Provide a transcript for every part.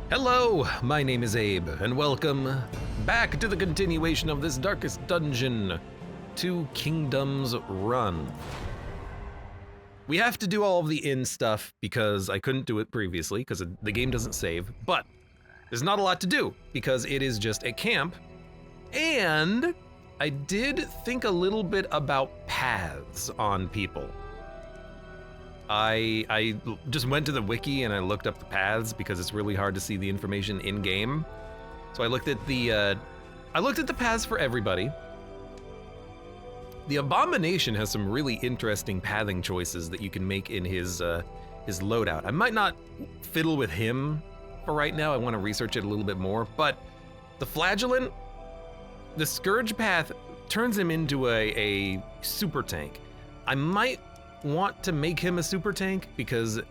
Hello, my name is Abe, and welcome back to the continuation of this darkest dungeon, Two Kingdoms Run. We have to do all of the inn stuff because I couldn't do it previously because the game doesn't save, but there's not a lot to do because it is just a camp, and I did think a little bit about paths on people. I just went to the wiki and I looked up the paths because it's really hard to see the information in game. So I looked at the paths for everybody. The Abomination has some really interesting pathing choices that you can make in his loadout. I might not fiddle with him for right now. I want to research it a little bit more. But the Flagellant, the Scourge path turns him into a super tank. I might want to make him a super tank because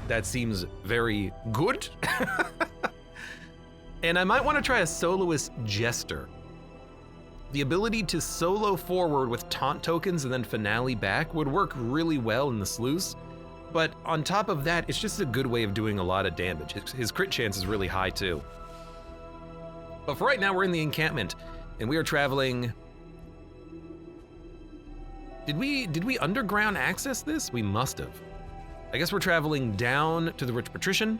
that seems very good. And I might want to try a soloist Jester. The ability to solo forward with taunt tokens and then finale back would work really well in the sluice, but on top of that, it's just a good way of doing a lot of damage. His crit chance is really high too. But for right now, we're in the encampment, and we are traveling. Did we underground access this? We must have. I guess we're traveling down to the Rich Patrician.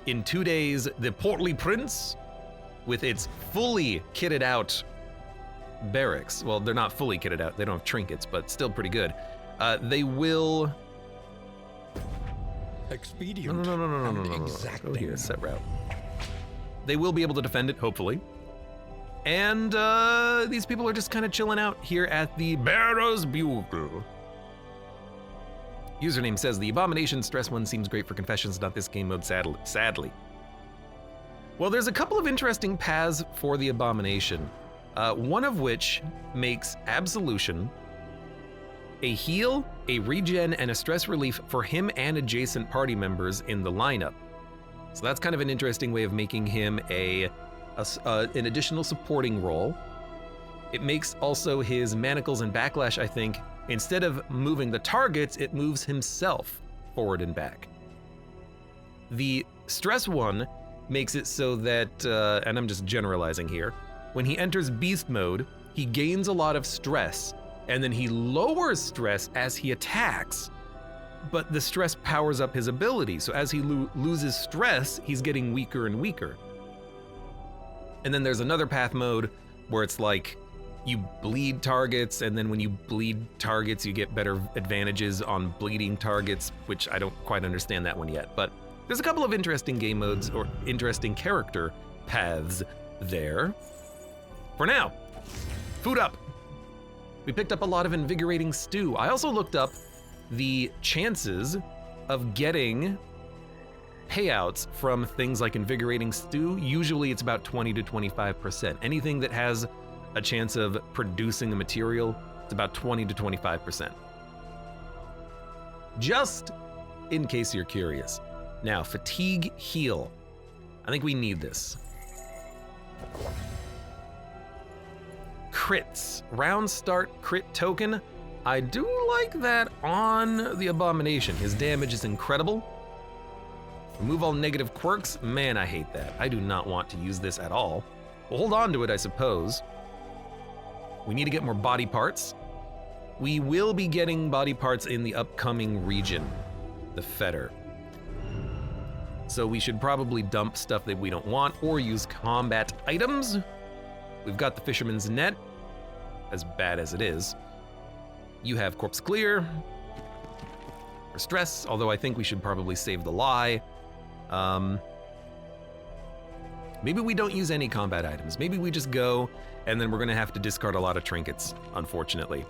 In 2 days, the Portly Prince, with its fully kitted out barracks. Well, they're not fully kitted out. They don't have trinkets, but still pretty good. They will. Expedient. No. Exactly. Go here, set route. They will be able to defend it, hopefully. And these people are just kind of chilling out here at the Bearer's Bugle. Username says, the Abomination Stress one seems great for confessions, not this game mode, sadly. Well, there's a couple of interesting paths for the Abomination, one of which makes Absolution a heal, a regen, and a stress relief for him and adjacent party members in the lineup. So that's kind of an interesting way of making him an additional supporting role. It makes also his manacles and backlash, I think, instead of moving the targets, it moves himself forward and back. The stress one makes it so that, and I'm just generalizing here, when he enters beast mode, he gains a lot of stress, and then he lowers stress as he attacks, but the stress powers up his ability. So as he loses stress, he's getting weaker and weaker. And then there's another path mode where it's like you bleed targets, and then when you bleed targets, you get better advantages on bleeding targets, which I don't quite understand that one yet. But there's a couple of interesting game modes or interesting character paths there. For now, food up. We picked up a lot of invigorating stew. I also looked up the chances of getting payouts from things like invigorating stew. Usually it's about 20 to 25%. Anything that has a chance of producing a material, it's about 20 to 25%. Just in case you're curious. Now, fatigue heal. I think we need this. Crits, round start crit token. I do like that on the Abomination. His damage is incredible. Remove all negative quirks. Man, I hate that. I do not want to use this at all. We'll hold on to it, I suppose. We need to get more body parts. We will be getting body parts in the upcoming region, the Fetter. So we should probably dump stuff that we don't want or use combat items. We've got the Fisherman's Net, as bad as it is. You have Corpse Clear for stress, although I think we should probably save the lie. Maybe we don't use any combat items. Maybe we just go, and then we're gonna have to discard a lot of trinkets, unfortunately.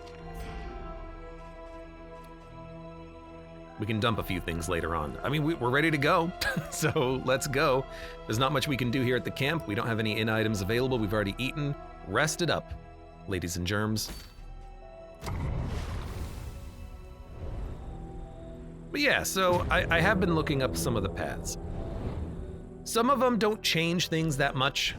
We can dump a few things later on. I mean, we're ready to go, so let's go. There's not much we can do here at the camp. We don't have any inn items available. We've already eaten. Rest it up, ladies and germs. But yeah, so I have been looking up some of the paths. Some of them don't change things that much.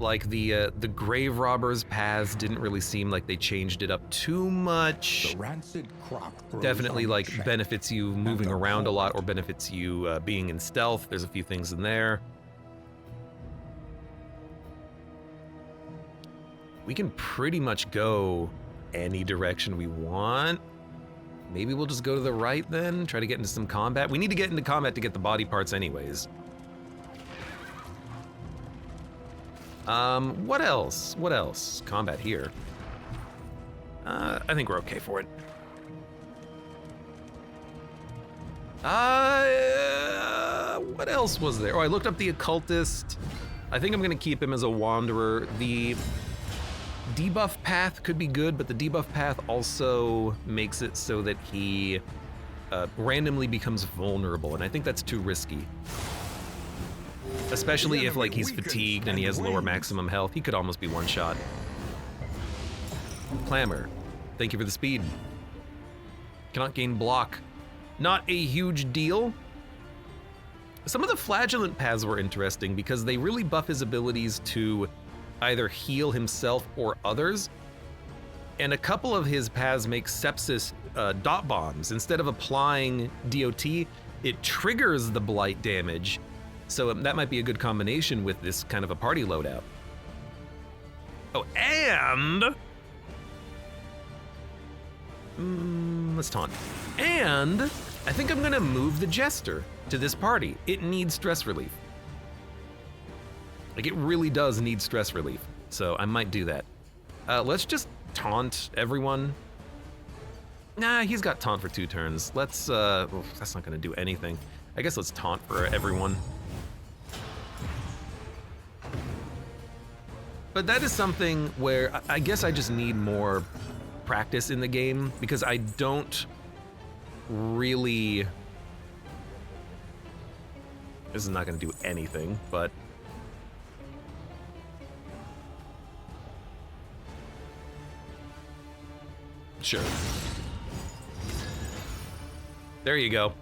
Like the grave robbers paths didn't really seem like they changed it up too much. The rancid crop Definitely like benefits you moving around a lot or benefits you being in stealth. There's a few things in there. We can pretty much go any direction we want. Maybe we'll just go to the right then, try to get into some combat. We need to get into combat to get the body parts anyways. What else? What else? Combat here. I think we're okay for it. What else was there? Oh, I looked up the occultist. I think I'm gonna keep him as a wanderer. The debuff path could be good, but the debuff path also makes it so that he randomly becomes vulnerable, and I think that's too risky. Especially if like he's fatigued and he has lower maximum health, he could almost be one shot. Clamor, thank you for the speed. Cannot gain block. Not a huge deal. Some of the flagellant paths were interesting because they really buff his abilities to either heal himself or others. And a couple of his paths make sepsis dot bombs. Instead of applying DOT, it triggers the blight damage. So that might be a good combination with this kind of a party loadout. Oh, and let's taunt. And I think I'm gonna move the Jester to this party. It needs stress relief. Like, it really does need stress relief. So I might do that. Let's just taunt everyone. Nah, he's got taunt for 2 turns. Let's, well, that's not gonna do anything. I guess let's taunt for everyone. But that is something where I guess I just need more practice in the game because I don't really... This is not gonna do anything, but... Sure. There you go.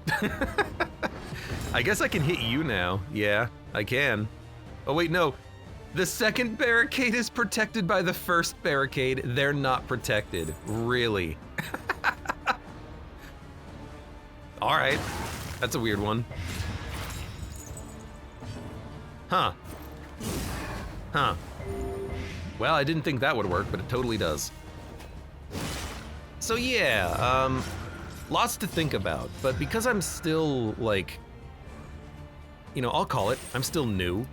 I guess I can hit you now. Yeah, I can. Oh wait, no. The second barricade is protected by the first barricade. They're not protected. Really? All right. That's a weird one. Huh. Huh. Well, I didn't think that would work, but it totally does. So yeah, lots to think about, but because I'm still like, you know, I'll call it, I'm still new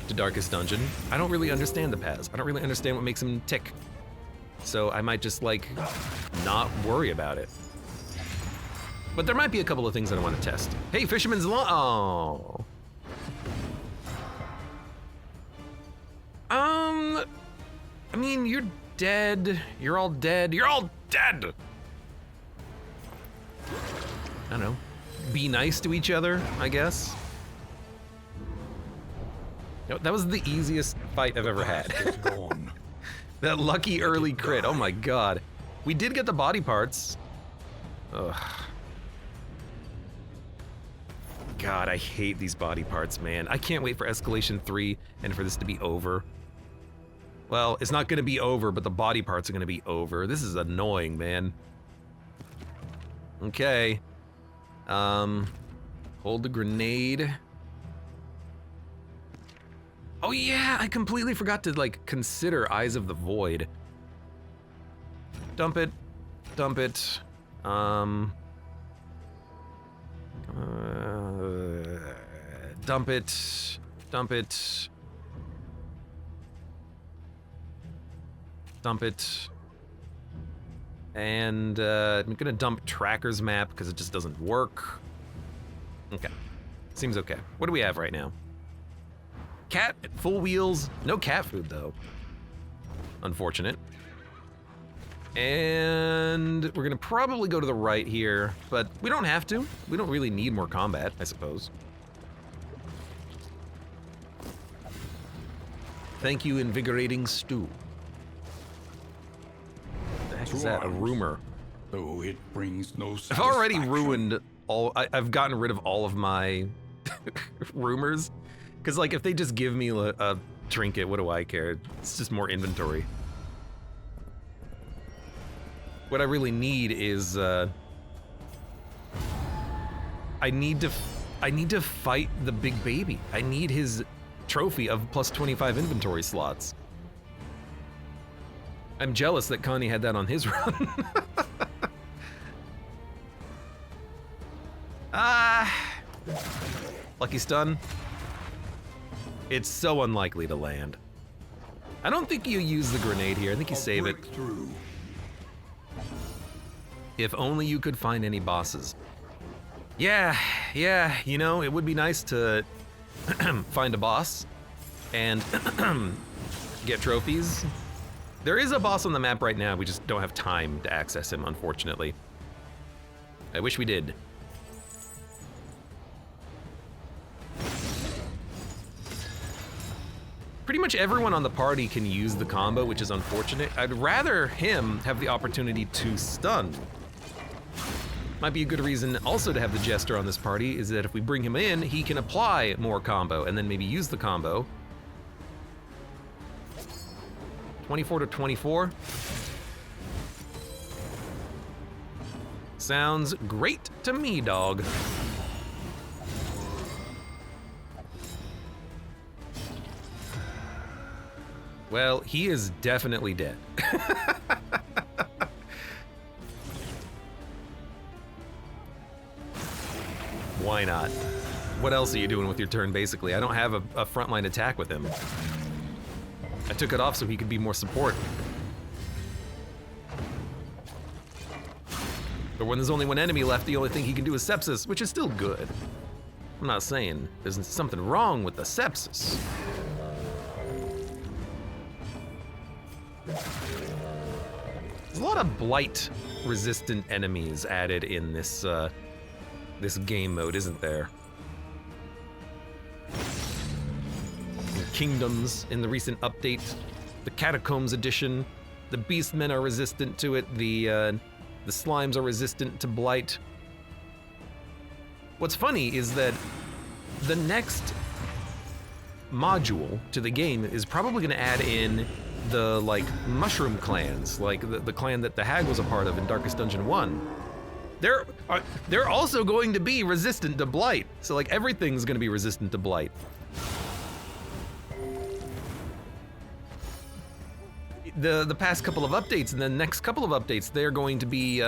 to Darkest Dungeon. I don't really understand the paths. I don't really understand what makes them tick. So I might just like not worry about it. But there might be a couple of things that I want to test. Hey, Fisherman's Law. Oh. I mean, you're dead. You're all dead. You're all dead. I don't know. Be nice to each other, I guess. That was the easiest fight I've ever had. That lucky early crit. Oh my god. We did get the body parts. Ugh. God, I hate these body parts, man. I can't wait for Escalation 3 and for this to be over. Well, it's not gonna be over, but the body parts are gonna be over. This is annoying, man. Okay. Hold the grenade. Oh yeah, I completely forgot to like consider Eyes of the Void. Dump it, dump it. Dump it, dump it. Dump it. And I'm gonna dump Tracker's map because it just doesn't work. Okay, seems okay. What do we have right now? Cat at full wheels, no cat food though. Unfortunate. And we're gonna probably go to the right here, but we don't have to. We don't really need more combat, I suppose. Thank you, invigorating stew. What the heck is that? A rumor. Though it brings no I've already ruined all. I've gotten rid of all of my rumors. Because, like, if they just give me a trinket, what do I care? It's just more inventory. What I really need is, I need to fight the big baby. I need his trophy of plus 25 inventory slots. I'm jealous that Connie had that on his run. Lucky stun. it's so unlikely to land. I don't think you use the grenade here. I think you save it. If only you could find any bosses. Yeah, you know, it would be nice to find a boss and get trophies. There is a boss on the map right now, we just don't have time to access him, unfortunately. I wish we did. Pretty much everyone on the party can use the combo, which is unfortunate. I'd rather him have the opportunity to stun. Might be a good reason also to have the Jester on this party, is that if we bring him in, he can apply more combo and then maybe use the combo. 24 to 24. Sounds great to me, dog. Well, he is definitely dead. Why not? What else are you doing with your turn, basically? I don't have a frontline attack with him. I took it off so he could be more support. But when there's only one enemy left, the only thing he can do is sepsis, which is still good. I'm not saying there's something wrong with the sepsis. There's a lot of blight-resistant enemies added in this this game mode, isn't there? Kingdoms in the recent update, the Catacombs edition, the Beastmen are resistant to it, the Slimes are resistant to blight. What's funny is that the next module to the game is probably going to add in the like mushroom clans, like the clan that the Hag was a part of in Darkest Dungeon 1. They're also going to be resistant to blight, so like everything's going to be resistant to blight. The past couple of updates and the next couple of updates, they're going to be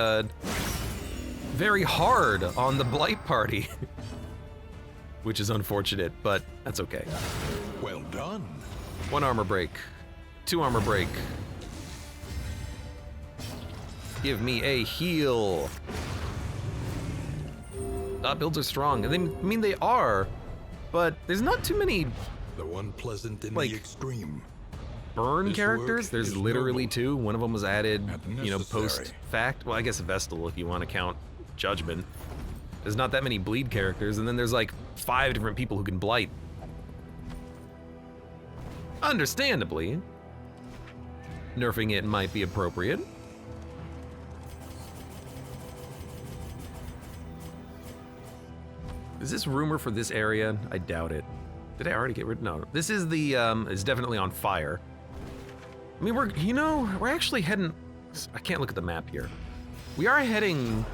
very hard on the blight party, which is unfortunate, but that's okay. Well done. 1 armor break, 2 armor break. Give me a heal. Builds are strong. I mean, they are, but there's not too many. The one pleasant in like, the extreme. Burn This characters. work There's is literally noble 2. One of them was added, and you know, necessary. post-fact. Well, I guess Vestal, if you want to count Judgment. There's not that many bleed characters, and then there's like 5 different people who can blight. Understandably, nerfing it might be appropriate. Is this rumor for this area? I doubt it. Did I already get rid? No. This is the, it's definitely on fire. I mean, we're actually heading, I can't look at the map here. We are heading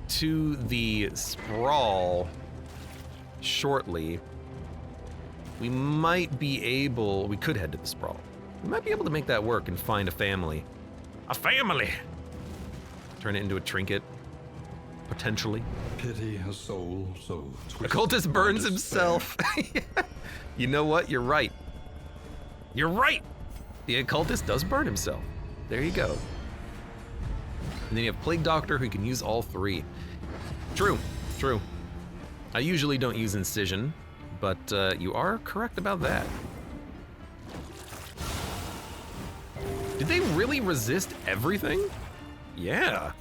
to the sprawl shortly. We might be able, we could head to the sprawl. We might be able to make that work and find a family. A family! Turn it into a trinket. Potentially. Pity a soul so twisted Occultist by burns despair. himself. You know what? You're right. You're right! The occultist does burn himself. There you go. And then you have Plague Doctor who can use all 3. True. I usually don't use Incision, but you are correct about that. Did they really resist everything? Yeah.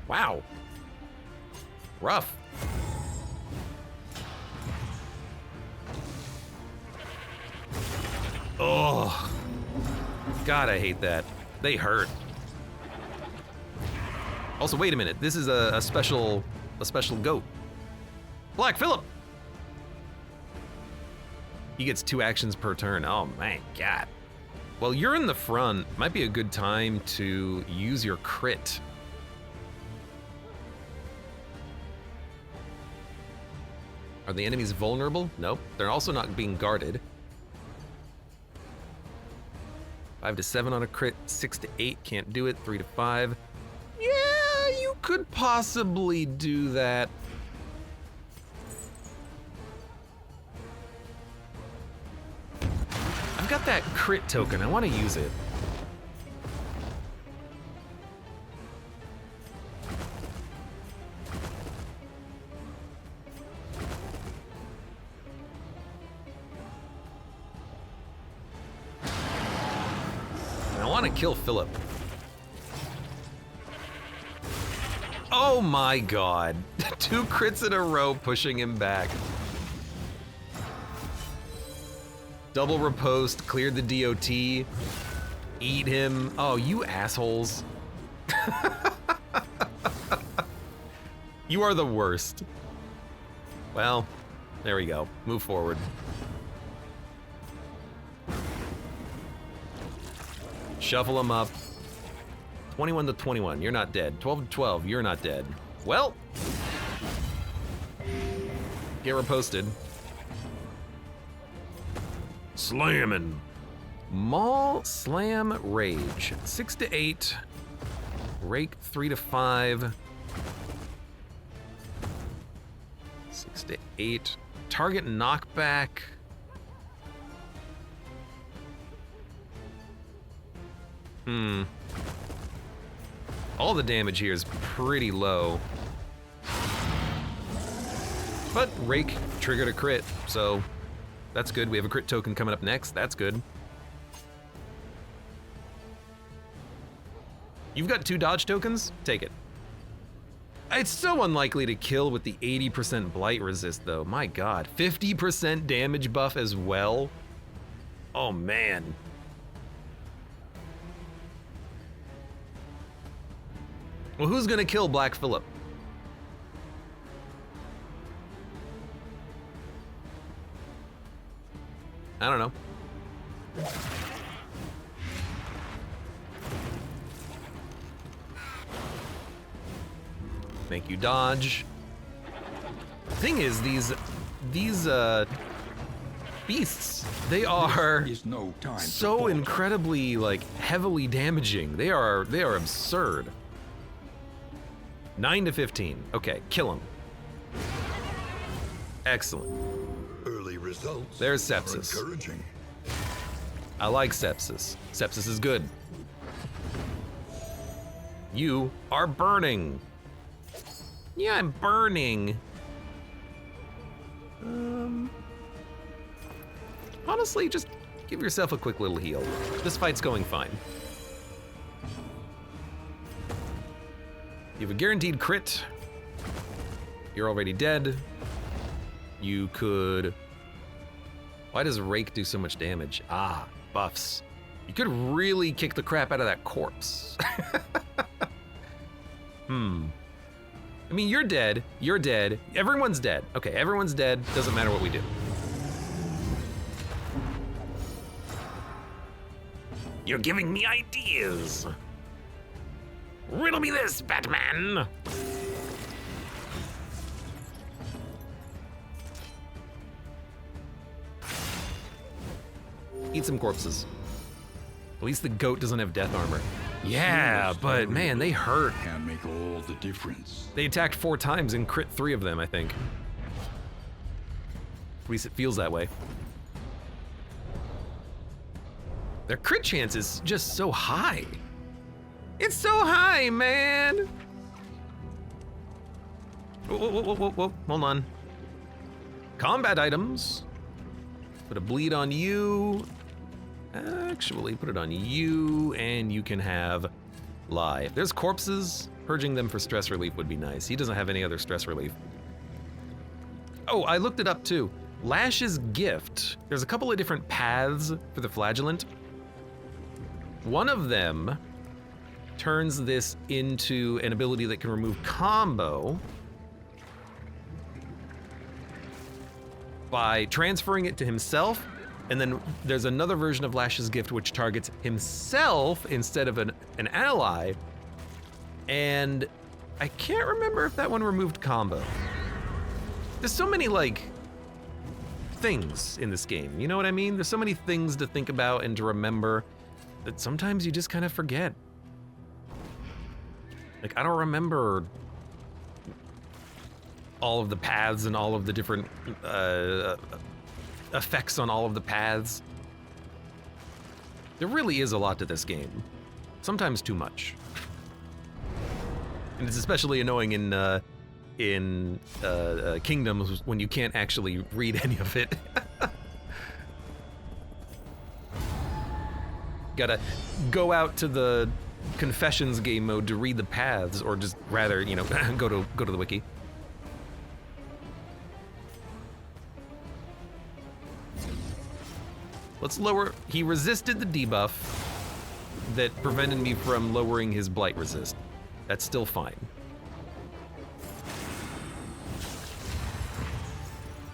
Wow. Rough. Oh. God, I hate that. They hurt. Also, wait a minute. This is a special goat. Black Phillip. He gets 2 actions per turn. Oh my god. Well, you're in the front. Might be a good time to use your crit. Are the enemies vulnerable? Nope. They're also not being guarded. 5 to 7 on a crit. 6 to 8 can't do it. 3 to 5. Yeah, you could possibly do that. I've got that crit token. I want to use it. I want to kill Philip. Oh my god. 2 crits in a row pushing him back. Double riposte, cleared the DOT. Eat him. Oh, you assholes. You are the worst. Well, there we go. Move forward. Shuffle them up. 21 to 21, you're not dead. 12 to 12, you're not dead. Well, get riposted. Slamming. Maul, slam, rage. 6 to 8. Rake 3 to 5. 6 to 8. Target knockback. All the damage here is pretty low. But Rake triggered a crit, so that's good. We have a crit token coming up next. That's good. You've got 2 dodge tokens? Take it. It's so unlikely to kill with the 80% blight resist, though. My god. 50% damage buff as well? Oh, man. Well, who's gonna kill Black Phillip? I don't know. Make you dodge. Thing is, these beasts, they are so incredibly heavily damaging. They are absurd. 9 to 15. Okay, kill him. Excellent. Early results. There's sepsis. Are encouraging. I like sepsis. Sepsis is good. You are burning. Yeah, I'm burning. Honestly, just give yourself a quick little heal. This fight's going fine. You have a guaranteed crit. You're already dead. You could... Why does Rake do so much damage? Ah, buffs. You could really kick the crap out of that corpse. I mean, you're dead. You're dead. Everyone's dead. Okay, everyone's dead. Doesn't matter what we do. You're giving me ideas. Riddle me this, Batman! Eat some corpses. At least the goat doesn't have death armor. Yeah, but man, they hurt. Can make all the difference. They attacked 4 times and crit 3 of them, I think. At least it feels that way. Their crit chance is just so high. It's so high, man! Whoa, hold on. Combat items. Put a bleed on you. Actually, put it on you, and you can have lie. If there's corpses, purging them for stress relief would be nice. He doesn't have any other stress relief. Oh, I looked it up too. Lash's gift. There's a couple of different paths for the flagellant. One of them turns this into an ability that can remove combo. by transferring it to himself, and then there's another version of Lash's gift which targets himself instead of an ally, and I can't remember if that one removed combo. There's so many, like, things in this game, you know what I mean? There's so many things to think about and to remember that sometimes you just kind of forget. Like, I don't remember all of the paths and all of the different effects on all of the paths. There really is a lot to this game. Sometimes too much. And it's especially annoying in Kingdoms when you can't actually read any of it. Gotta go out to the Confessions game mode to read the paths, or just rather, you know, go to the wiki. Let's lower. He resisted the debuff that prevented me from lowering his blight resist. That's still fine.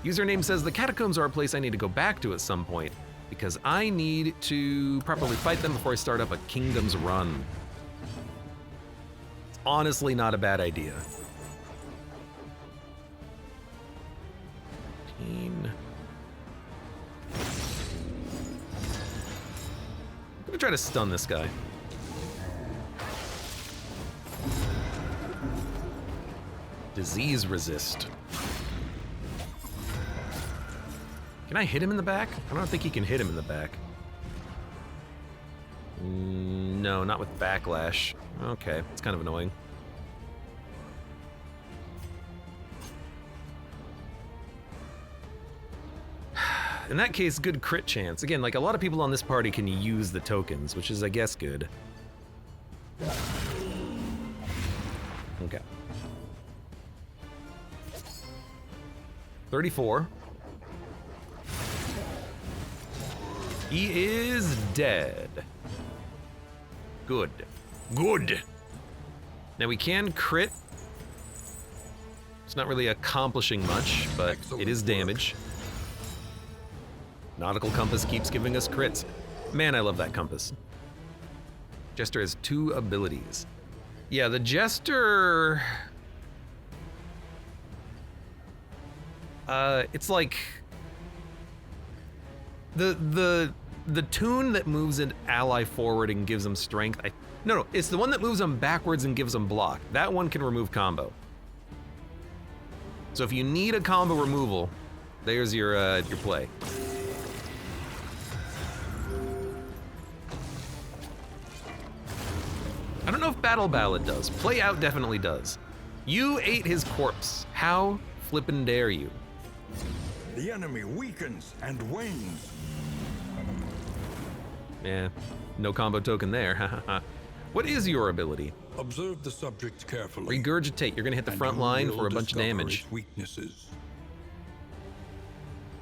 Username says the catacombs are a place I need to go back to at some point because I need to properly fight them before I start up a Kingdoms run. It's honestly not a bad idea. 15. I'm gonna try to stun this guy. Disease resist. Can I hit him in the back? I don't think he can hit him in the back. No, not with backlash. Okay, it's kind of annoying. In that case, good crit chance. Again, like a lot of people on this party can use the tokens, which is, I guess, good. Okay. 34. He is dead. Good. Good. Now we can crit. It's not really accomplishing much, but it is damage. Nautical Compass keeps giving us crits. Man, I love that compass. Jester has 2 abilities. Yeah, the Jester... it's like... The tune that moves an ally forward and gives them strength. No, it's the one that moves them backwards and gives them block. That one can remove combo. So if you need a combo removal, there's your play. I don't know if Battle Ballad does. Play Out definitely does. You ate his corpse. How flippin' dare you? The enemy weakens and wanes. Yeah, no combo token there. What is your ability? Observe the subject carefully. Regurgitate. You're gonna hit the front line for a bunch of damage. Weaknesses.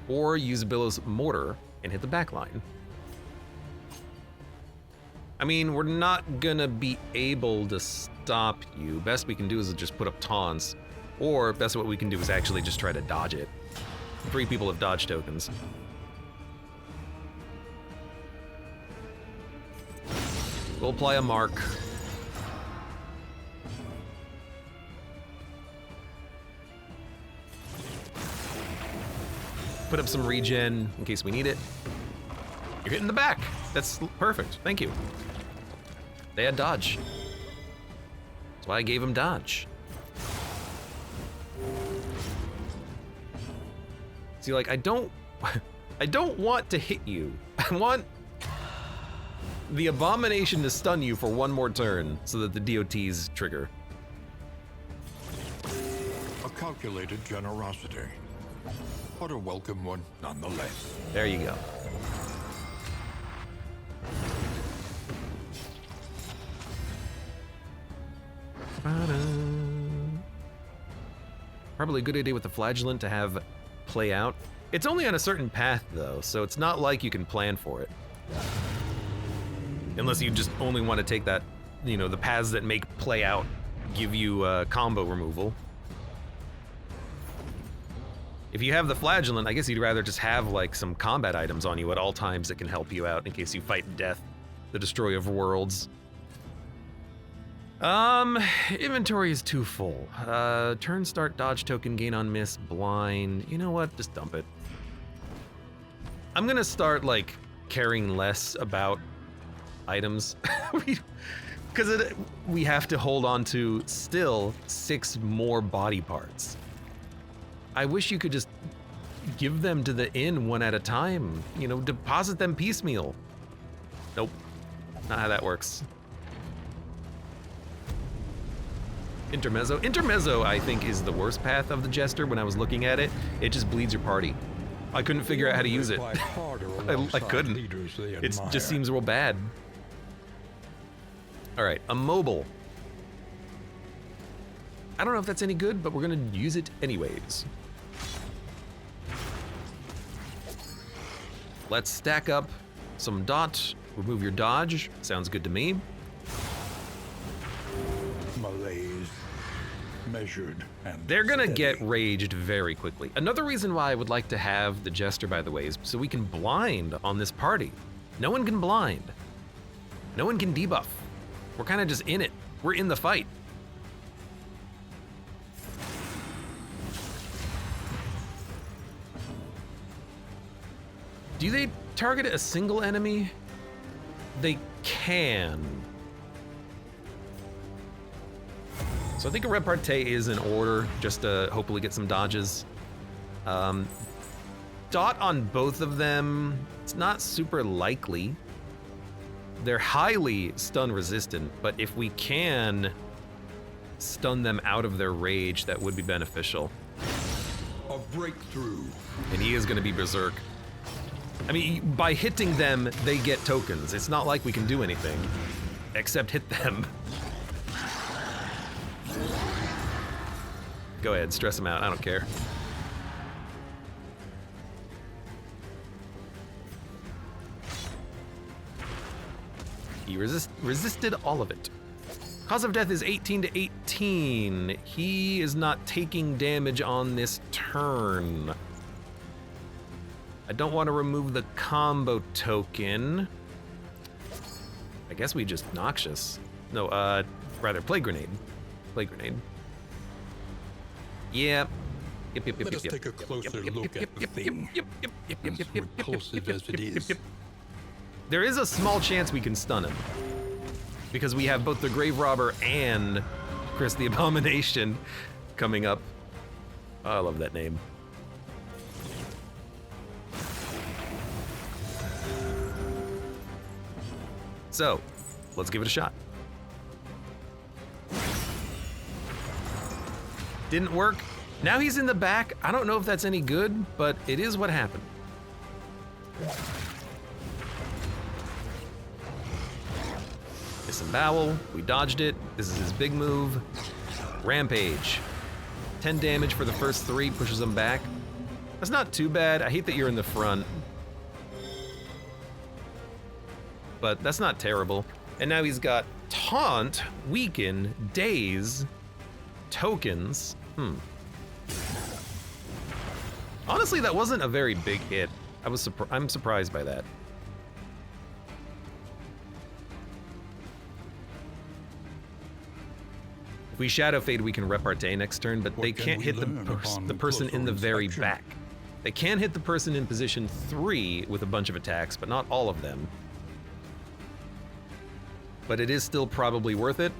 Or use Billow's Mortar and hit the back line. I mean, we're not gonna be able to stop you. Best we can do is just put up taunts. Or best what we can do is actually just try to dodge it. 3 people have dodge tokens. We'll apply a mark. Put up some regen in case we need it. You're hitting the back. That's perfect. Thank you. They had dodge. That's why I gave him dodge. See, like, I don't want to hit you. I want the Abomination to stun you for 1 more turn so that the DOTs trigger. A calculated generosity, but a welcome one nonetheless. There you go. Probably a good idea with the Flagellant to have play out. It's only on a certain path though, so it's not like you can plan for it. Unless you just only want to take that, you know, the paths that make play out give you combo removal. If you have the flagellant, I guess you'd rather just have like some combat items on you at all times that can help you out in case you fight death, the destroyer of worlds. Inventory is too full. Turn, start, dodge token, gain on miss, blind. You know what? Just dump it. I'm gonna start like caring less about items. Because we have to hold on to still 6 more body parts. I wish you could just give them to the inn one at a time. You know, deposit them piecemeal. Nope, not how that works. Intermezzo. Intermezzo, I think, is the worst path of the Jester. When I was looking at it, it just bleeds your party. I couldn't figure out how to use it. I couldn't. It just seems real bad. All right, a mobile. I don't know if that's any good, but we're gonna use it anyways. Let's stack up some dot, remove your dodge. Sounds good to me. Malaise, measured and They're gonna steady. get raged very quickly. Another reason why I would like to have the Jester, by the way, is so we can blind on this party. No one can blind. No one can debuff. We're kind of just in it. We're in the fight. Do they target a single enemy? They can. So I think a repartee is in order, just to hopefully get some dodges. Dot on both of them, it's not super likely. They're highly stun resistant, but if we can stun them out of their rage, that would be beneficial. A breakthrough. And he is gonna be berserk. I mean, by hitting them, they get tokens. It's not like we can do anything, except hit them. Go ahead, stress him out, I don't care. He resisted all of it. Cause of death is 18 to 18. He is not taking damage on this turn. I don't want to remove the combo token. I guess we just noxious. No, rather plague grenade. Plague grenade. Yep. Let us take a closer look at the thing. As repulsive as it is. There is a small chance we can stun him, because we have both the Grave Robber and Chris the Abomination coming up. Oh, I love that name. So, let's give it a shot. Didn't work. Now he's in the back. I don't know if that's any good, but it is what happened. Disembowel, we dodged it. This is his big move. Rampage. 10 damage for the first 3, pushes him back. That's not too bad. I hate that you're in the front, but that's not terrible. And now he's got Taunt, Weaken, Daze, Tokens. Honestly, that wasn't a very big hit. I'm surprised by that. If we Shadow Fade, we can repartee next turn, but they can't hit the person in the very back. They can hit the person in position 3 with a bunch of attacks, but not all of them. But it is still probably worth it.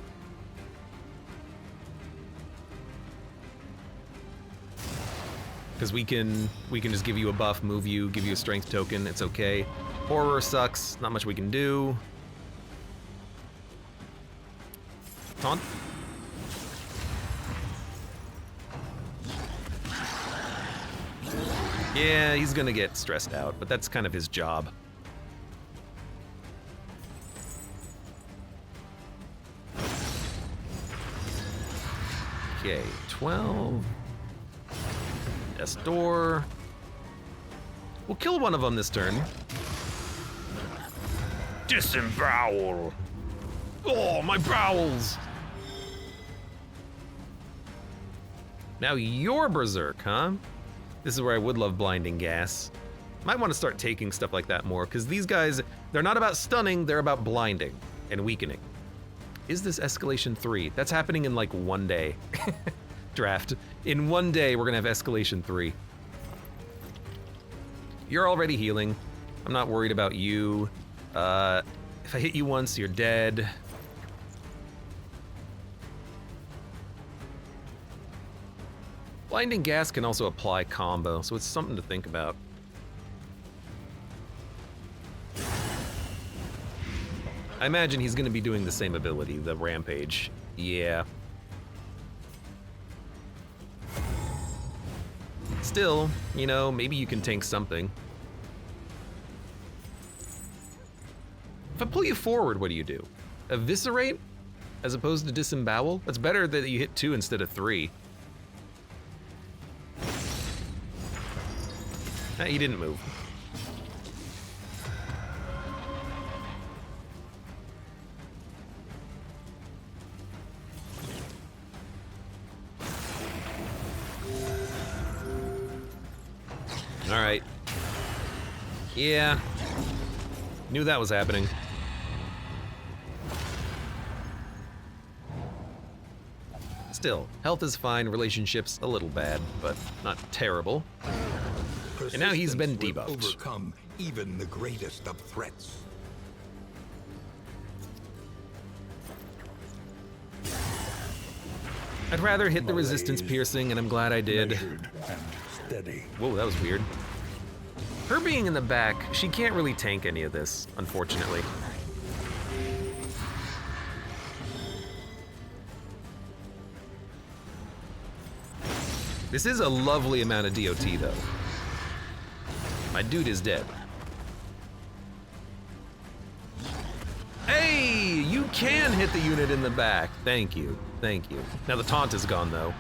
Because we can just give you a buff, move you, give you a strength token, it's okay. Horror sucks, not much we can do. Taunt. Yeah, he's gonna get stressed out, but that's kind of his job. Okay, 12. Estor. We'll kill one of them this turn. Disembowel. Oh, my bowels. Now you're berserk, huh? This is where I would love blinding gas. Might want to start taking stuff like that more, because these guys, they're not about stunning, they're about blinding and weakening. Is this escalation 3? That's happening in like 1 day. Draft. In 1 day, we're gonna have escalation 3. You're already healing. I'm not worried about you. If I hit you once, you're dead. Blinding gas can also apply combo, so it's something to think about. I imagine he's gonna be doing the same ability, the rampage. Yeah. Still, you know, maybe you can tank something. If I pull you forward, what do? Eviscerate as opposed to disembowel? That's better that you hit 2 instead of 3. Nah, he didn't move. All right. Yeah. Knew that was happening. Still, health is fine, relationships a little bad, but not terrible. And now he's been debuffed. Overcome even the greatest of threats. I'd rather hit the resistance piercing, and I'm glad I did. Measured and steady. Whoa, that was weird. Her being in the back, she can't really tank any of this, unfortunately. This is a lovely amount of DOT, though. My dude is dead. Hey, you can hit the unit in the back. Thank you, thank you. Now the taunt is gone, though.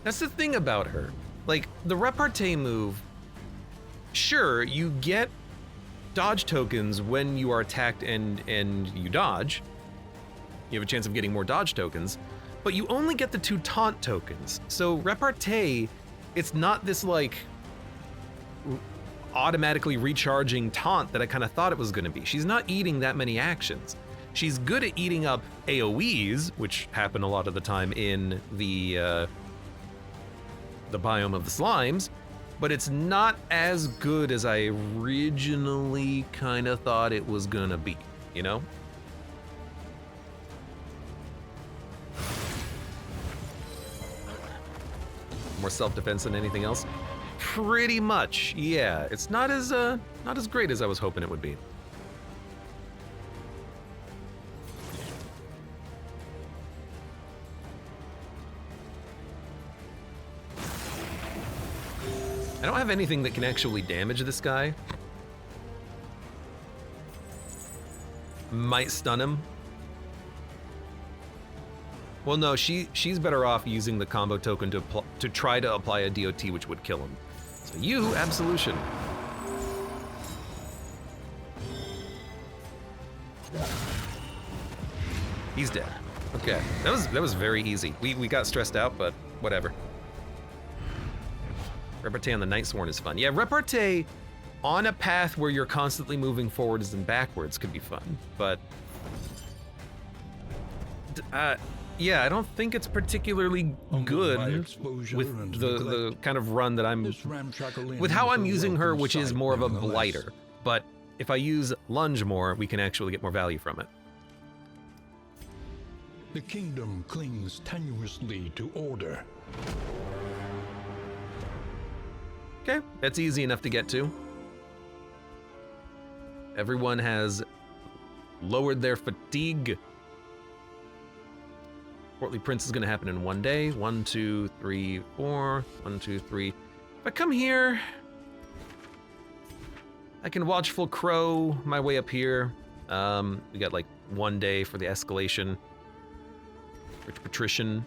That's the thing about her. Like, the repartee move, sure, you get dodge tokens when you are attacked and you dodge. You have a chance of getting more dodge tokens, but you only get the 2 taunt tokens. So repartee, it's not this like automatically recharging taunt that I kind of thought it was going to be. She's not eating that many actions. She's good at eating up AoEs, which happen a lot of the time in the biome of the slimes, but it's not as good as I originally kind of thought it was gonna be, you know? More self-defense than anything else? Pretty much, yeah. It's not as great as I was hoping it would be. I don't have anything that can actually damage this guy. Might stun him. Well, no, she's better off using the combo token to try to apply a DOT, which would kill him. So you, absolution. He's dead. Okay, that was very easy. We got stressed out, but whatever. Repartee on the Nightsworn is fun. Yeah, repartee on a path where you're constantly moving forwards and backwards could be fun, but yeah, I don't think it's particularly good with the kind of run that I'm with how I'm using her, which is more of a blighter. But if I use lunge more, we can actually get more value from it. The kingdom clings tenuously to order. Okay, that's easy enough to get to. Everyone has lowered their fatigue. Portly Prince is gonna happen in 1 day. 1, 2, 3, 4. 1, 2, 3. If I come here, I can Watchful Crow my way up here. We got like 1 day for the escalation. Rich Patrician.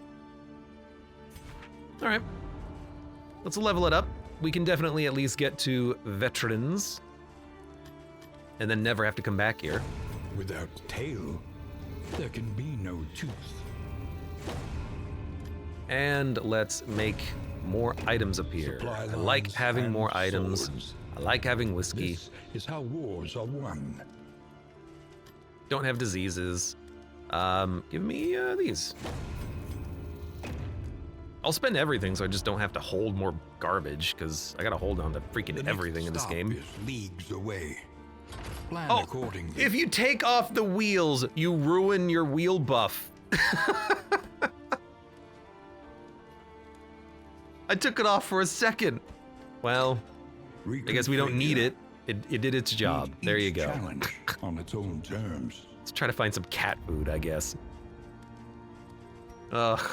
All right, let's level it up. We can definitely at least get to veterans and then never have to come back here. Without tail, there can be no tooth. And let's make more items appear. Supply I like lines having and more items. swords. I like having whiskey. This is how wars are won. Don't have diseases. Give me these. I'll spend everything so I just don't have to hold more garbage, because I gotta hold on to freaking everything in this game. Is leagues away. Plan Oh, accordingly. if you take off the wheels, you ruin your wheel buff. I took it off for a second. Well, I guess we don't need it. It did its job. There you go. Challenge on its own terms. Let's try to find some cat food, I guess. Ugh.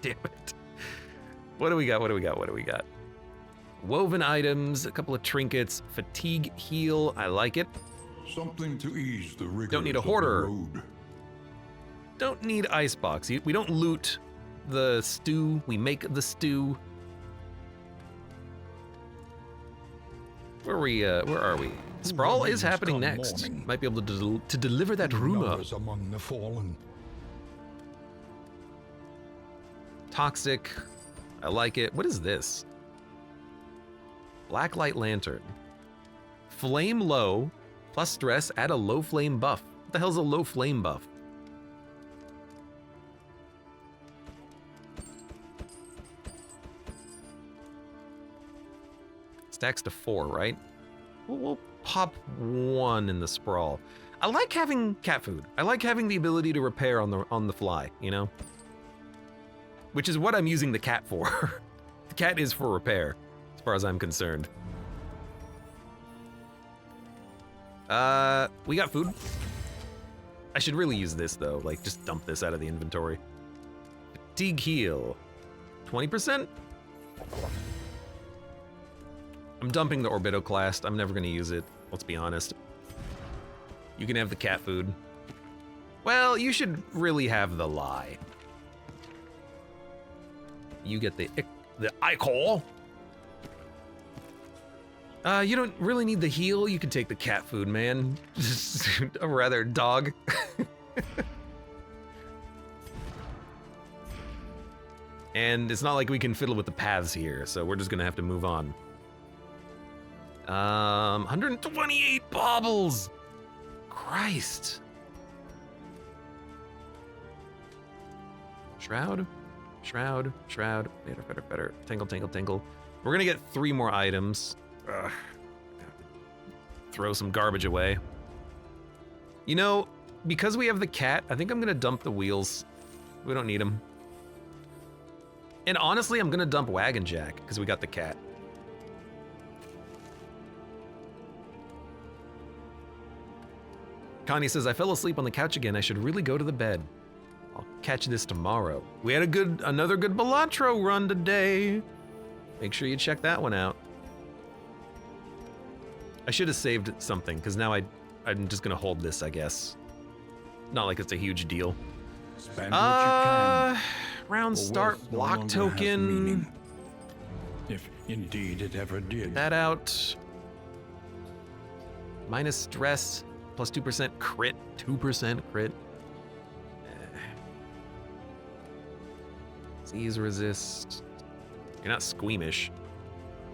Damn it. What do we got? What do we got? What do we got? Woven items, a couple of trinkets, fatigue heal. I like it. Something to ease the rigors Don't need a of the hoarder. road. Don't need icebox. We don't loot the stew. We make the stew. Where are we? Sprawl is happening next. Morning. Might be able to deliver that rumor. Numbers among the fallen. Toxic. I like it. What is this? Blacklight lantern. Flame low, plus stress, add a low flame buff. What the hell's a low flame buff? Stacks to 4, right? We'll pop 1 in the sprawl. I like having cat food. I like having the ability to repair on the fly, you know? Which is what I'm using the cat for. The cat is for repair, as far as I'm concerned. We got food. I should really use this though, like just dump this out of the inventory. Fatigue heal, 20%? I'm dumping the Orbitoclast. I'm never gonna use it, let's be honest. You can have the cat food. Well, you should really have the lie. You get the ichor. You don't really need the heal. You can take the cat food, man. Or rather, dog. And it's not like we can fiddle with the paths here, so we're just gonna have to move on. 128 baubles! Christ. Shroud? Shroud, shroud, better. Tingle. We're gonna get 3 more items. Ugh. Throw some garbage away. You know, because we have the cat, I think I'm gonna dump the wheels. We don't need them. And honestly, I'm gonna dump Wagon Jack, because we got the cat. Connie says, I fell asleep on the couch again. I should really go to the bed. I'll catch this tomorrow. We had another good Balatro run today. Make sure you check that one out. I should have saved something, because now I'm just gonna hold this, I guess. Not like it's a huge deal. Spend what you can. Round For start, wealth no block longer has token. meaning. If indeed it ever did. That out. Minus stress, plus 2% crit, 2% crit. Seize resist. You're not squeamish.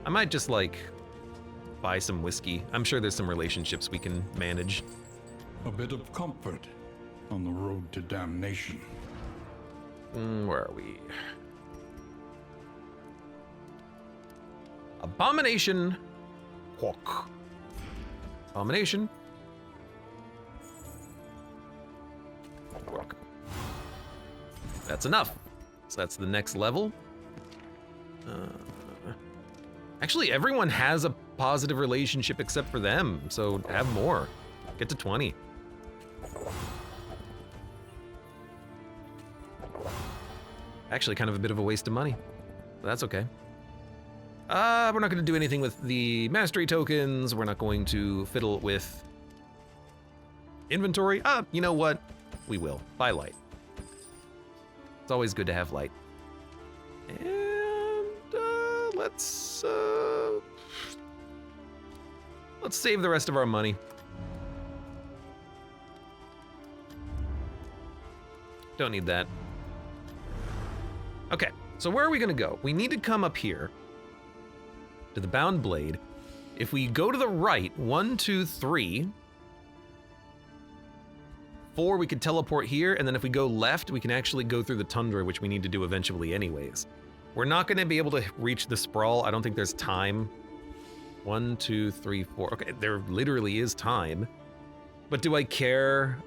I might just like buy some whiskey. I'm sure there's some relationships we can manage. A bit of comfort on the road to damnation. Where are we? Abomination. Hawk. Abomination. Rock. That's enough. So that's the next level. Actually, everyone has a positive relationship except for them, so have more. Get to 20. Actually, kind of a bit of a waste of money. But that's okay. We're not going to do anything with the mastery tokens. We're not going to fiddle with inventory. You know what? We will. Buy light. It's always good to have light. And let's save the rest of our money. Don't need that. Okay, So where are we gonna go? We need to come up here to the bound blade. If we go to the right, 1, 2, 3, 4, we could teleport here, and then if we go left, we can actually go through the tundra, which we need to do eventually anyways. We're not gonna be able to reach the sprawl. I don't think there's time. 1, 2, 3, 4. Okay, there literally is time. But do I care?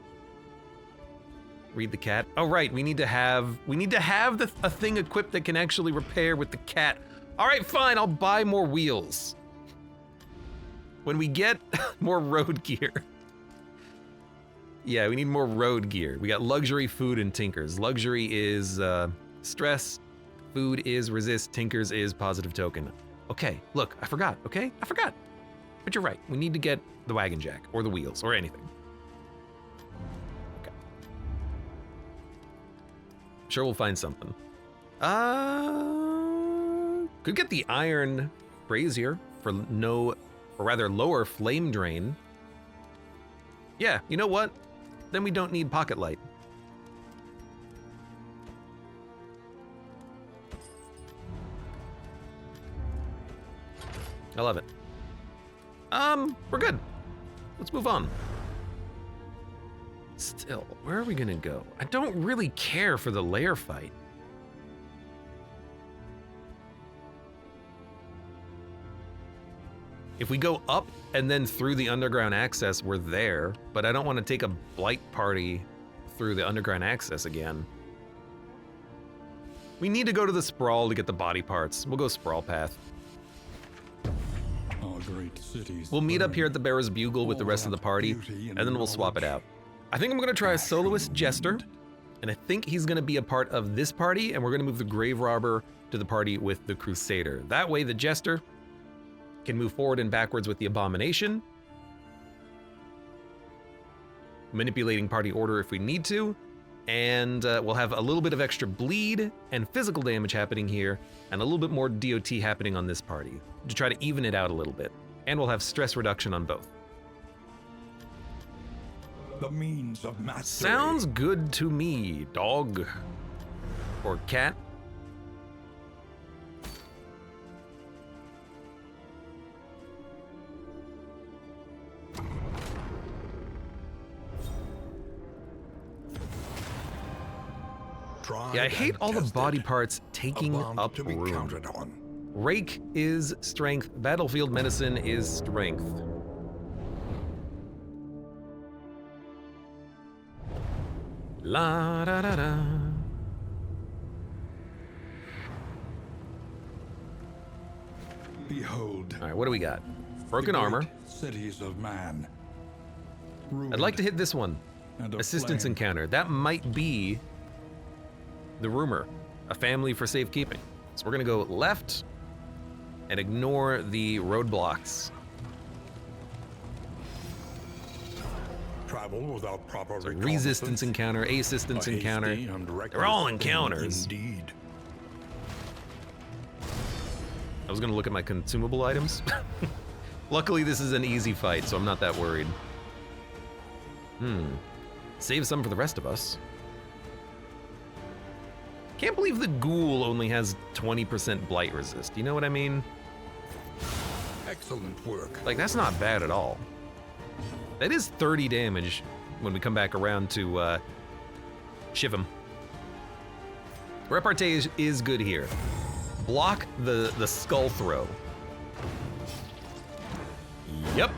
Read the cat. Oh right, we need to have a thing equipped that can actually repair with the cat. All right, fine, I'll buy more wheels. When we get more road gear. Yeah, we need more road gear. We got luxury, food, and tinkers. Luxury is stress, food is resist, tinkers is positive token. Okay, look, I forgot, okay? I forgot. But you're right, we need to get the wagon jack, or the wheels, or anything. Okay. Sure, we'll find something. Could get the iron brazier for lower flame drain. Yeah, you know what? Then we don't need pocket light. I love it. We're good. Let's move on. Still, where are we gonna go? I don't really care for the lair fight. If we go up and then through the underground access, we're there, but I don't want to take a blight party through the underground access again. We need to go to the sprawl to get the body parts. We'll go sprawl path. Our great cities We'll meet up here at the Bearer's Bugle with the rest of the party, and then we'll swap it out. I think I'm gonna try a soloist jester, and I think he's gonna be a part of this party, and we're gonna move the grave robber to the party with the crusader. That way the jester can move forward and backwards with the abomination, manipulating party order if we need to, and we'll have a little bit of extra bleed and physical damage happening here, and a little bit more DOT happening on this party to try to even it out a little bit. And we'll have stress reduction on both. The means of mastery. Sounds good to me, dog. Or cat. Yeah, I hate all the body parts taking up room. Rake is strength, battlefield medicine is strength. La da da da. Behold. All right, what do we got? Broken armor. Cities of man. I'd like to hit this one. Assistance encounter. That might be the rumor. A family for safekeeping. So we're gonna go left and ignore the roadblocks. Travel without proper So resistance encounter, assistance encounter. They're all encounters. Indeed. I was gonna look at my consumable items. Luckily, this is an easy fight, so I'm not that worried. Save some for the rest of us. Can't believe the ghoul only has 20% blight resist. You know what I mean? Excellent work. Like, that's not bad at all. That is 30 damage when we come back around to shiv him. Repartee is good here. Block the skull throw. Yep.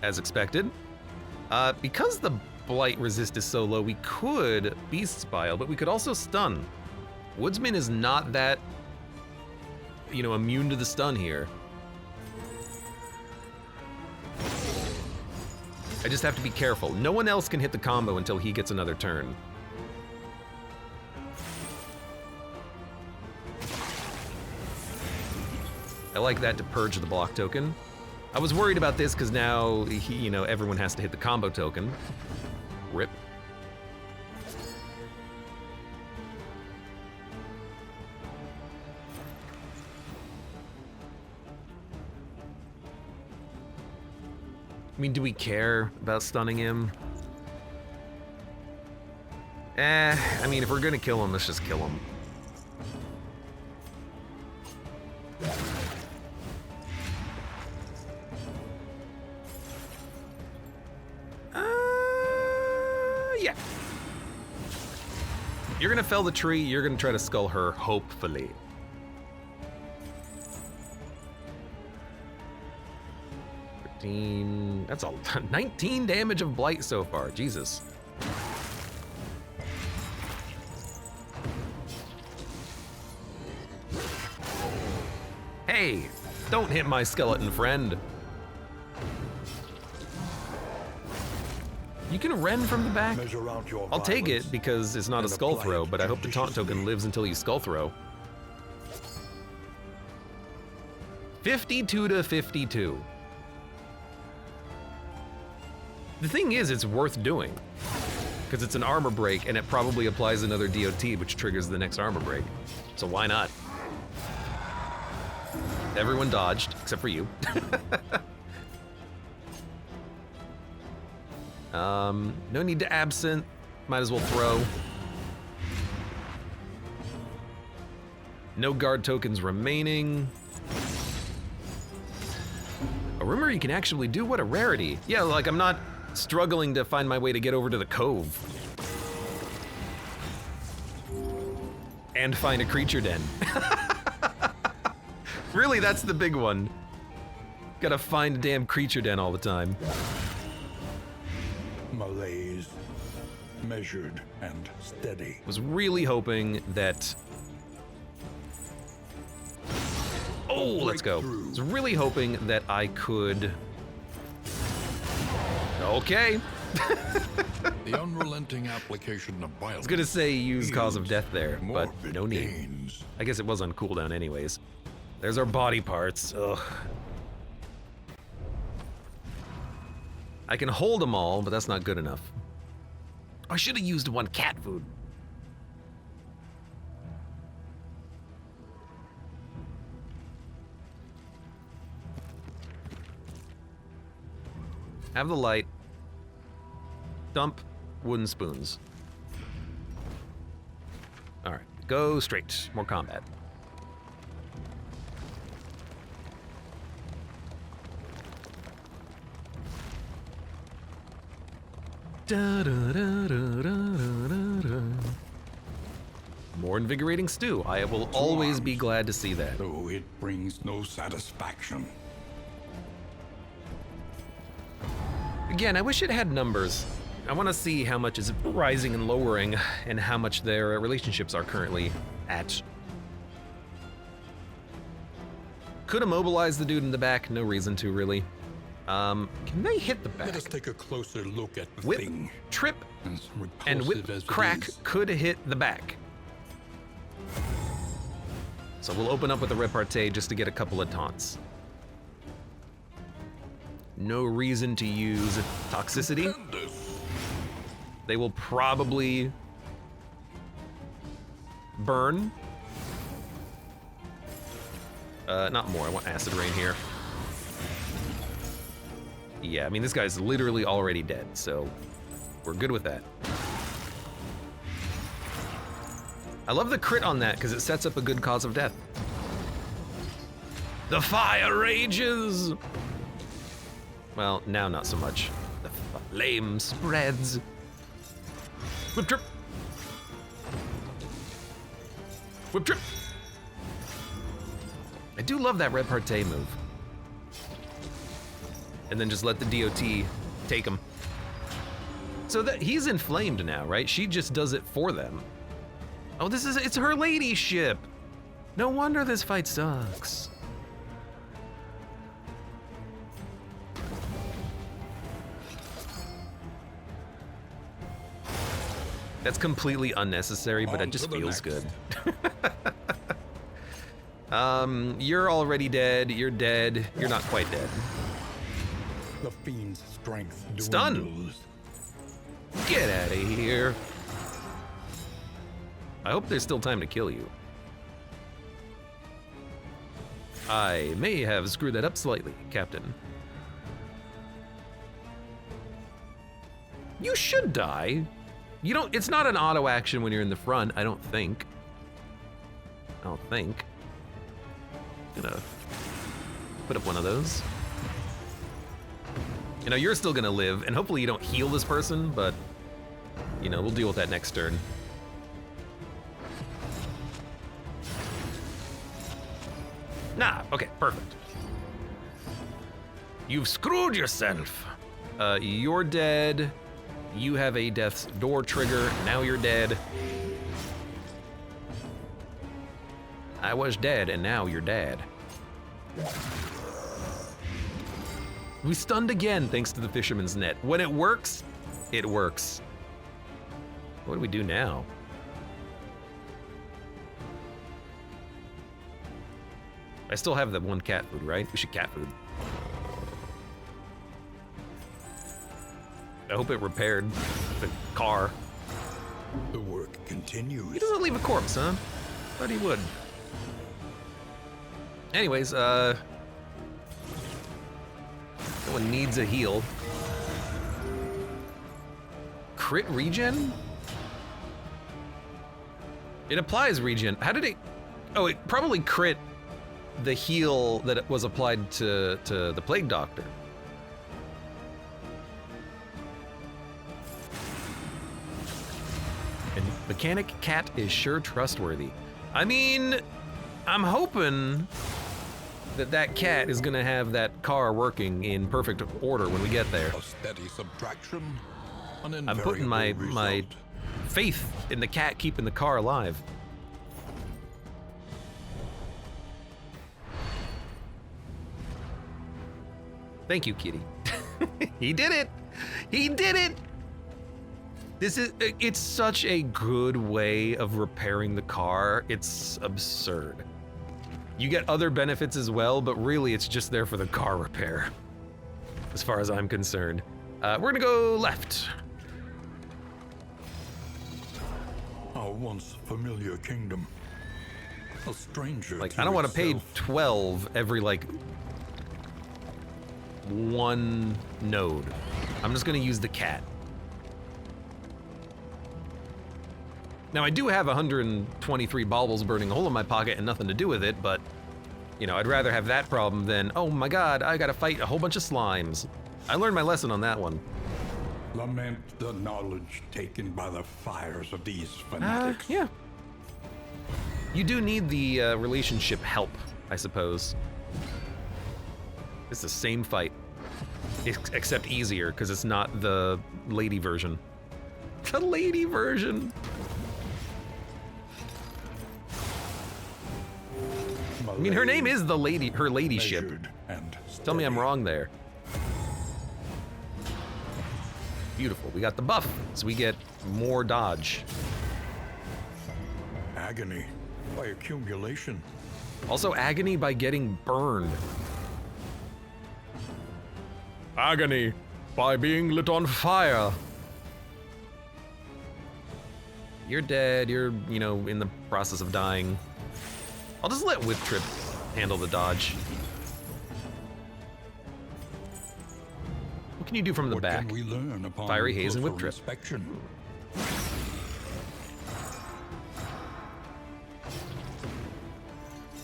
As expected. Because the blight resist is so low, we could Beast Spile, but we could also stun. Woodsman is not that, immune to the stun here. I just have to be careful. No one else can hit the combo until he gets another turn. I like that to purge the block token. I was worried about this because now, everyone has to hit the combo token. Rip. I mean, do we care about stunning him? I mean, if we're gonna kill him, let's just kill him. Yeah. You're gonna fell the tree, you're gonna try to skull her, hopefully. That's all. 19 damage of blight so far, Jesus. Hey, don't hit my skeleton friend. You can rend from the back? I'll take it because it's not a skull throw, but I hope the taunt token lives until you skull throw. 52 to 52. The thing is, it's worth doing because it's an armor break and it probably applies another DOT, which triggers the next armor break. So why not? Everyone dodged, except for you. No need to absent. Might as well throw. No guard tokens remaining. A rumor you can actually do? What a rarity. Yeah, like I'm not struggling to find my way to get over to the cove. And find a creature den. Really, that's the big one. Gotta find a damn creature den all the time. Malaise, measured and steady. Was really hoping that... Oh, let's go. Was really hoping that I could... Okay. The unrelenting application of violence. I was gonna say use cause of death there, but morbid no need. gains. I guess it was on cooldown anyways. There's our body parts. Ugh. I can hold them all, but that's not good enough. I should have used one cat food. Have the light. Dump wooden spoons. All right, go straight. More combat. Da, da, da, da, da, da. More invigorating stew. I will always be glad to see that. Though it brings no satisfaction. Again, I wish it had numbers. I want to see how much is rising and lowering and how much their relationships are currently at. Could immobilize the dude in the back. No reason to, really. Can they hit the back? Let us take a closer look at the Whip, thing. trip, As and repulsive whip as it crack is. could hit the back. So we'll open up with a repartee just to get a couple of taunts. No reason to use toxicity. Tremendous. They will probably burn. Not more, I want acid rain here. Yeah, I mean, this guy's literally already dead, so we're good with that. I love the crit on that because it sets up a good cause of death. The fire rages! Well, now not so much. The flame spreads. Whip trip. Whip trip. I do love that repartee move. And then just let the DOT take him. So that he's inflamed now, right? She just does it for them. Oh, it's her ladyship. No wonder this fight sucks. That's completely unnecessary, but it just feels good. You're already dead. You're dead. You're not quite dead. The fiend's strength Stun. dwindles. Get out of here. I hope there's still time to kill you. I may have screwed that up slightly, Captain. You should die. You don't, it's not an auto action when you're in the front, I don't think. I'm gonna put up one of those. You know, you're still gonna live, and hopefully you don't heal this person, but, you know, we'll deal with that next turn. Nah, okay, perfect. You've screwed yourself. You're dead. You have a death's door trigger. Now you're dead. I was dead, and now you're dead. We stunned again, thanks to the fisherman's net. When it works, it works. What do we do now? I still have the one cat food, right? We should cat food. I hope it repaired the car. The work continues. He doesn't leave a corpse, huh? Thought he would. Anyways, no one needs a heal. Crit regen? It applies regen. How did it? Oh, it probably crit the heal that was applied to the Plague Doctor. And Mechanic Cat is sure trustworthy. I mean, I'm hoping that cat is gonna have that car working in perfect order when we get there. A steady subtraction. An I'm putting my result. faith in the cat keeping the car alive. Thank you, kitty. He did it! He did it! It's such a good way of repairing the car. It's absurd. You get other benefits as well, but really it's just there for the car repair, as far as I'm concerned. We're gonna go left. Our once familiar kingdom. A stranger. Like, to I don't want to pay itself. 12 every, like, one node. I'm just gonna use the cat. Now, I do have 123 baubles burning a hole in my pocket and nothing to do with it, but, you know, I'd rather have that problem than, oh my god, I gotta fight a whole bunch of slimes. I learned my lesson on that one. Lament the knowledge taken by the fires of these fanatics. Yeah. You do need the relationship help, I suppose. It's the same fight, except easier, because it's not the lady version. The lady version! I mean, her name is the lady, her ladyship. Measured and Tell me I'm steady. wrong there. Beautiful, we got the buff, so we get more dodge. Agony by accumulation. Also agony by getting burned. Agony by being lit on fire. You're dead, you're, you know, in the process of dying. I'll just let Whip Trip handle the dodge. What can you do from the What back? can we learn upon Fiery Haze and Whip closer Trip. inspection?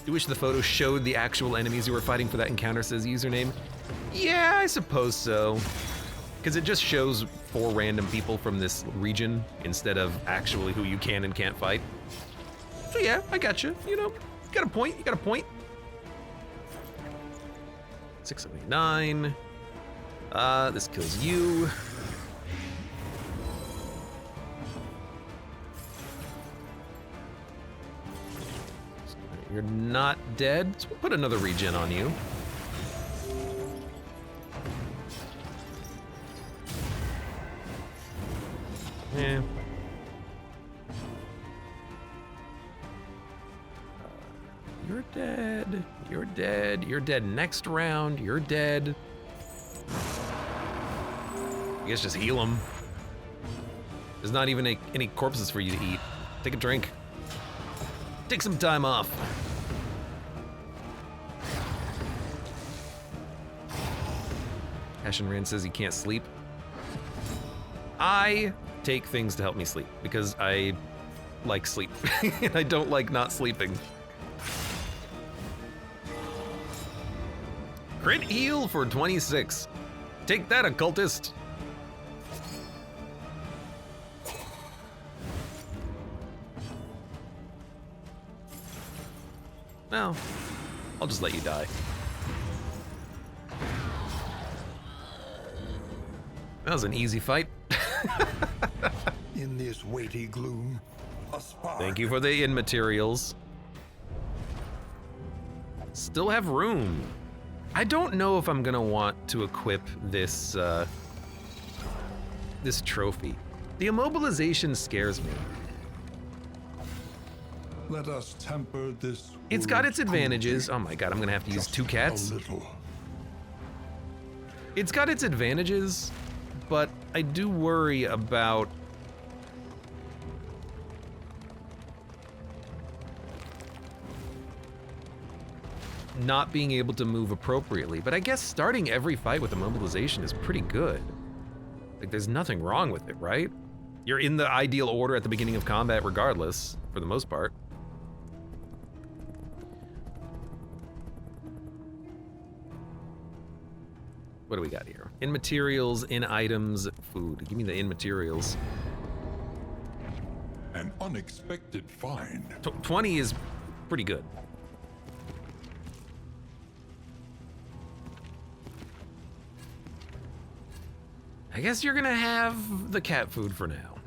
You wish the photo showed the actual enemies you were fighting for that encounter, says username. Yeah, I suppose so. Because it just shows 4 random people from this region instead of actually who you can and can't fight. So yeah, I got you. You know, you got a point. You got a point. 679. This kills you. You're not dead. So we'll put another regen on you. Yeah. You're dead. You're dead. You're dead next round. You're dead. I guess just heal him. There's not even any corpses for you to eat. Take a drink. Take some time off. Ashen Rand says he can't sleep. I take things to help me sleep because I like sleep and I don't like not sleeping. Crit heal for 26. Take that, occultist. Well, I'll just let you die. That was an easy fight. In this weighty gloom, a spark. Thank you for the in materials. Still have room. I don't know if I'm gonna want to equip this this trophy. The immobilization scares me. Let us temper this. It's got its word advantages. crudely. Oh my god, I'm gonna have to use Just 2 cats. A little. It's got its advantages, but I do worry about not being able to move appropriately. But I guess starting every fight with immobilization is pretty good. Like, there's nothing wrong with it, right? You're in the ideal order at the beginning of combat regardless, for the most part. What do we got here? In materials, in items, food. Give me the in materials. An unexpected find. 20 is pretty good. I guess you're gonna have the cat food for now.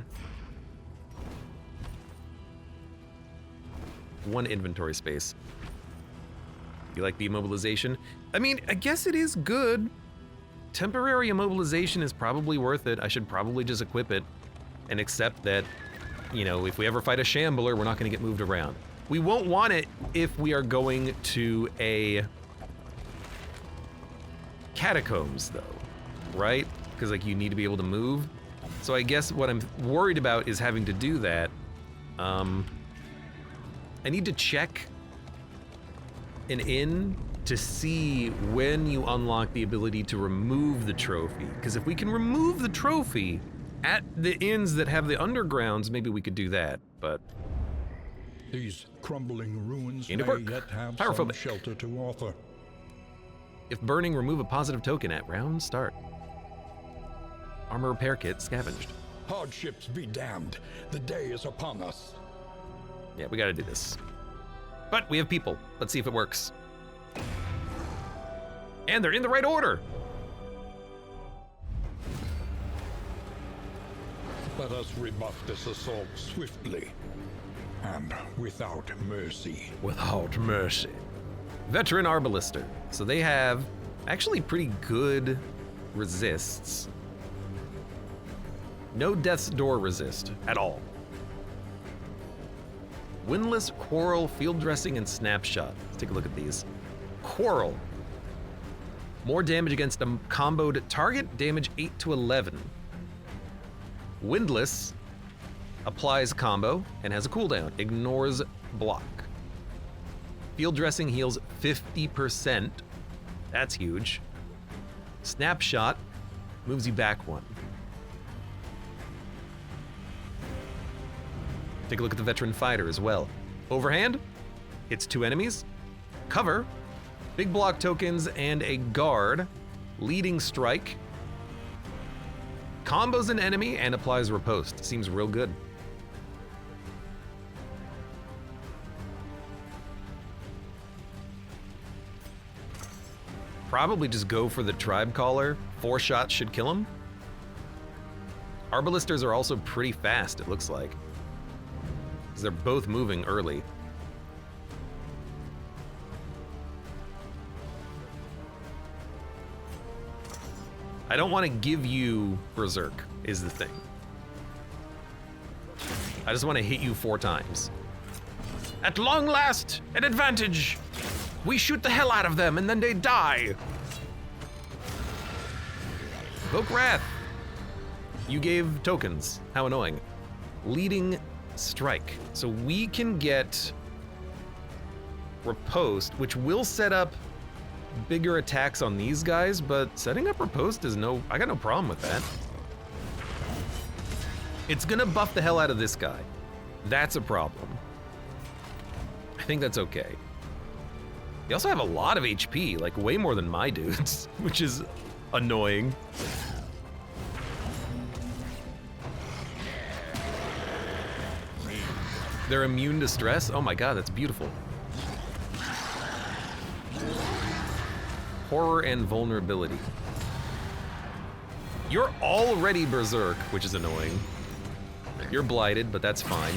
1 inventory space. You like the immobilization? I mean, I guess it is good. Temporary immobilization is probably worth it. I should probably just equip it and accept that, you know, if we ever fight a shambler, we're not gonna get moved around. We won't want it if we are going to a catacombs though, right? Because like you need to be able to move. So I guess what I'm worried about is having to do that. I need to check an inn to see when you unlock the ability to remove the trophy. Because if we can remove the trophy at the inns that have the undergrounds, maybe we could do that, but... These crumbling ruins Gain may of work. yet have Pyrophobic. some shelter to offer. If burning, remove a positive token at round start. Armor repair kit scavenged. Hardships be damned. The day is upon us. Yeah, we gotta do this. But we have people. Let's see if it works. And they're in the right order. Let us rebuff this assault swiftly and without mercy. Without mercy. Veteran Arbalister. So they have actually pretty good resists. No Death's Door resist at all. Windless, Quarrel, Field Dressing, and Snapshot. Let's take a look at these. Quarrel. More damage against a comboed target, damage 8 to 11. Windless applies combo and has a cooldown, ignores block. Field Dressing heals 50%. That's huge. Snapshot moves you back 1. Take a look at the Veteran Fighter as well. Overhand, hits 2 enemies. Cover, big block tokens and a guard. Leading Strike, combos an enemy and applies Riposte. Seems real good. Probably just go for the Tribe Caller. 4 shots should kill him. Arbalisters are also pretty fast, it looks like. Because they're both moving early. I don't want to give you Berserk, is the thing. I just want to hit you 4 times. At long last, an advantage! We shoot the hell out of them and then they die! Evoke Wrath! You gave tokens. How annoying. Leading Strike. So we can get Riposte, which will set up bigger attacks on these guys, but setting up Riposte is I got no problem with that. It's gonna buff the hell out of this guy. That's a problem. I think that's okay. They also have a lot of HP, like way more than my dudes, which is annoying. They're immune to stress? Oh my god, that's beautiful. Horror and vulnerability. You're already berserk, which is annoying. You're blighted, but that's fine.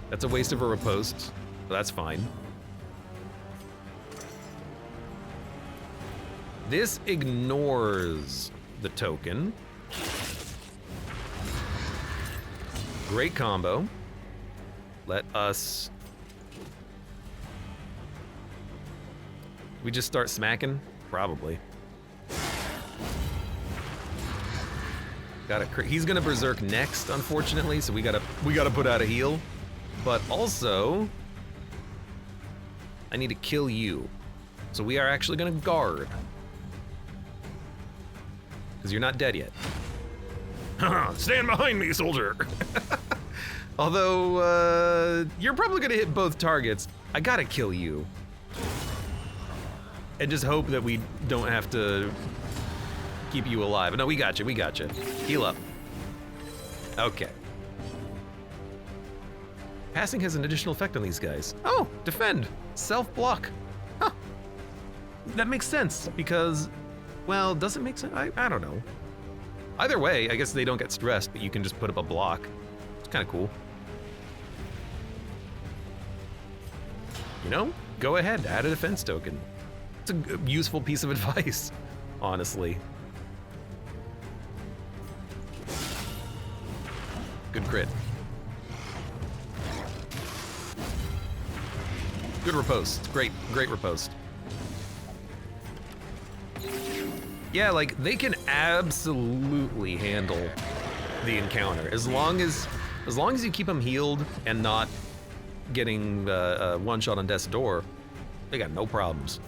That's a waste of a riposte, but that's fine. This ignores the token. Great combo. Let us... We just start smacking? Probably. He's gonna berserk next, unfortunately, so we gotta put out a heal. But also, I need to kill you. So we are actually gonna guard. Because you're not dead yet. Stand behind me, soldier! Although, you're probably gonna hit both targets. I gotta kill you. And just hope that we don't have to keep you alive. No, we got you, we got you. Heal up. Okay. Passing has an additional effect on these guys. Oh, defend, self-block. Huh. That makes sense, because, well, does it make sense? I don't know. Either way, I guess they don't get stressed, but you can just put up a block. It's kind of cool. You know, go ahead, add a defense token. It's a useful piece of advice, honestly. Good crit. Good riposte. Great riposte. Yeah, like, they can absolutely handle the encounter. As long as you keep them healed and not getting one shot on death's door, they got no problems.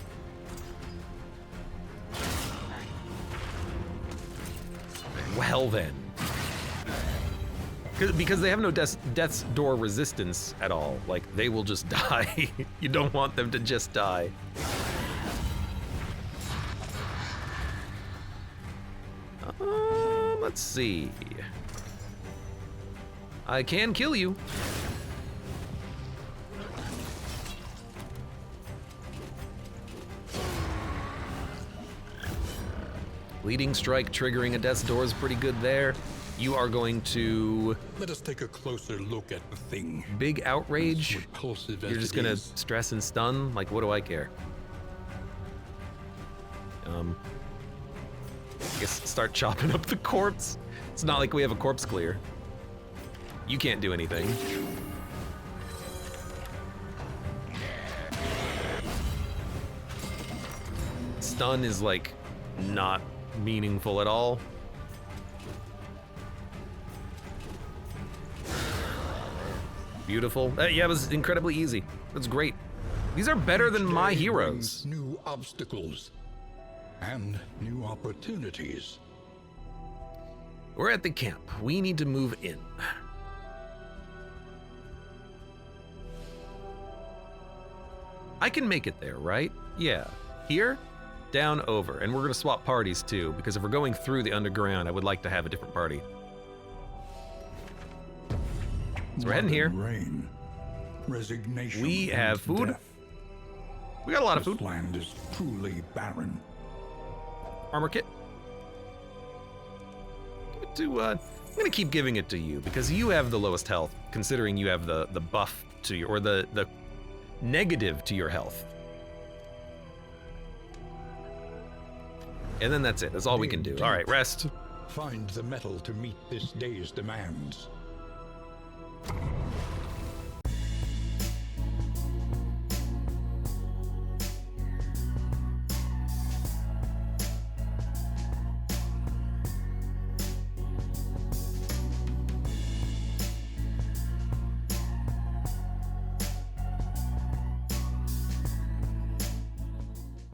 Well then. Because they have no death's door resistance at all. Like, they will just die. You don't want them to just die. Let's see. I can kill you. Leading strike triggering a death's door is pretty good there. You are going to... Let us take a closer look at the thing. Big outrage? Repulsive as You're just it gonna is. stress and stun? Like, what do I care? I guess start chopping up the corpse. It's not like we have a corpse clear. You can't do anything. Stun is like not meaningful at all. Beautiful. Yeah, it was incredibly easy. That's great. These are better than my Each day heroes. brings new obstacles and new opportunities. We're at the camp. We need to move in. I can make it there, right? Yeah. Here, down, over. And we're gonna swap parties too, because if we're going through the underground, I would like to have a different party. So we're heading here. Rain, resignation. We have and food. death. We got a lot of This food. land is truly barren. Armor kit. Give it to, I'm gonna keep giving it to you because you have the lowest health, considering you have the buff to your, or the negative to your health. And then that's it. That's all we can do. All right, rest. Find the metal to meet this day's demands.